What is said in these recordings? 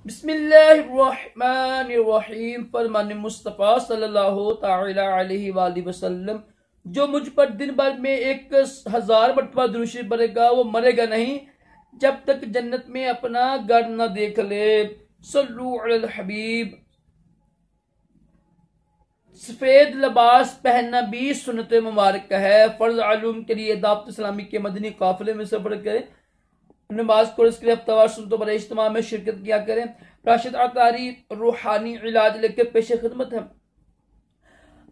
बिस्मिल्लाहिर्रहमानिर्रहीम। फरमान मुस्तफ़ा सल्लल्लाहु तआला अलैहि वसल्लम, जो मुझ पर दिन भर में 1000 मरतबा दुरूद शरीफ पढ़ेगा वो मरेगा नहीं जब तक जन्नत में अपना घर न देख ले। सल्लु अलल हबीब। सफेद लिबास पहनना भी सुन्नत मुबारक है। फर्ज आलूम के लिए दावत इस्लामी के मदनी काफिले में सफर करें, नमाज को इसके लिए हफ्तावार सुन्नतों पर इज्तिमा में शिरकत किया करें। राशिद अतारी रूहानी इलाज लेकर पेश खिदमत है।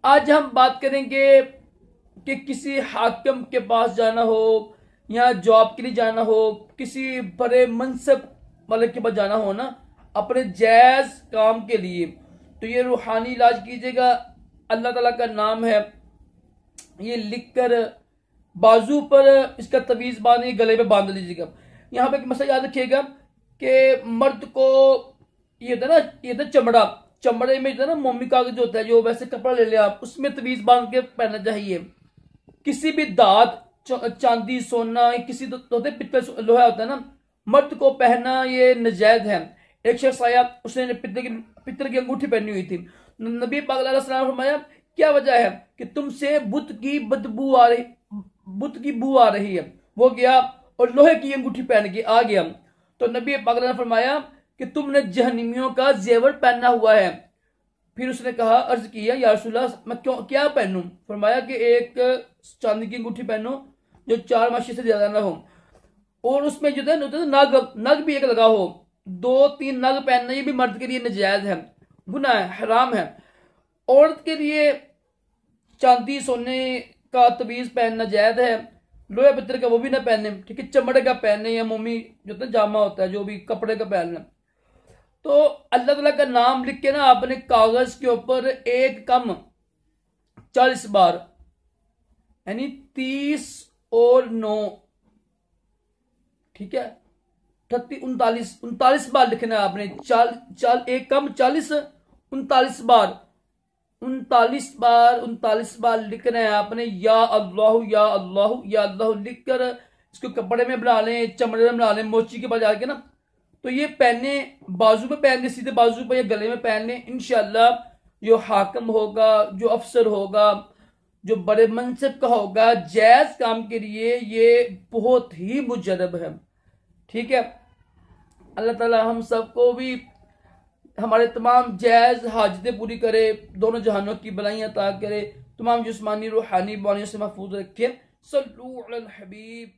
आज हम बात करेंगे कि किसी हाकिम के पास जाना हो या जॉब के लिए जाना हो, किसी बड़े मनसब वाले के पास जाना हो ना अपने जायज काम के लिए, तो ये रूहानी इलाज कीजिएगा। अल्लाह ताला का नाम है, ये लिखकर बाजू पर इसका तवीज़ बांधे, गले पे बांध लीजिएगा। यहाँ पे एक मसला याद रखिएगा कि मर्द को ये होता है ना, ये होता है चमड़ा, चमड़े में जो है ना मोमी कागज होता है, जो वैसे कपड़ा ले लिया आप, उसमें तवीज़ बांध के पहनना चाहिए। किसी भी दाद, चांदी, सोना, किसी होते पित्तल लोहा होता है ना, मर्द को पहनना ये नाजायज है। एक शख्स आया, उसने पित्तल की अंगूठी पहनी हुई थी। नबी पाक अलैहि सल्लम ने फरमाया, क्या वजह है कि तुमसे बुत की बदबू आ रही, बुत की बू आ रही है। वो गया और लोहे की अंगूठी पहन के आ गया, तो नबी पाक ने फरमाया कि तुमने जहन्नमियों का जेवर पहना हुआ है। फिर उसने कहा, अर्ज किया, या रसूलल्लाह मैं क्यों क्या पहनूं? फरमाया कि एक चांदी की अंगूठी पहनो जो 4 माशी से ज्यादा ना हो, और उसमें जो है नग भी एक लगा हो। 2-3 नग पहनना ये भी मर्द के लिए नाजायज है, गुनाह है, हराम है। औरत के लिए चांदी सोने का तवीज़ पहनना जायज है। लोहे पत्थर का वो भी ना पहने, ठीक है, चमड़े का पहने, या मोमी जो होता है जामा होता है, जो भी कपड़े का पहनना। तो अल्लाह ताला का नाम लिख के ना आपने कागज के ऊपर एक कम 40 बार, यानी 30 और 9, ठीक है, 39 39 बार लिखना है आपने। एक कम 40, 39 बार, 39 बार लिखना है आपने। या अल्लाह या अल्लाह या अल्लाह लिखकर इसको कपड़े में बना लें, चमड़े में बना लें, मोची के पास जाके ना, तो ये पहने, बाजू पे पहन लें, सीधे बाजू पे या गले में पहन लें। इंशाअल्लाह जो हाकिम होगा, जो अफसर होगा, जो बड़े मनसब का होगा, जायज काम के लिए ये बहुत ही मुजरब है, ठीक है। अल्लाह ताला हम सबको भी हमारे तमाम जायज हाजतें पूरी करे, दोनों जहानों की भलाइयां अता करे, तमाम जिस्मानी रूहानी बीमारियों से महफूज रखे। सल्लु अलल हबीब।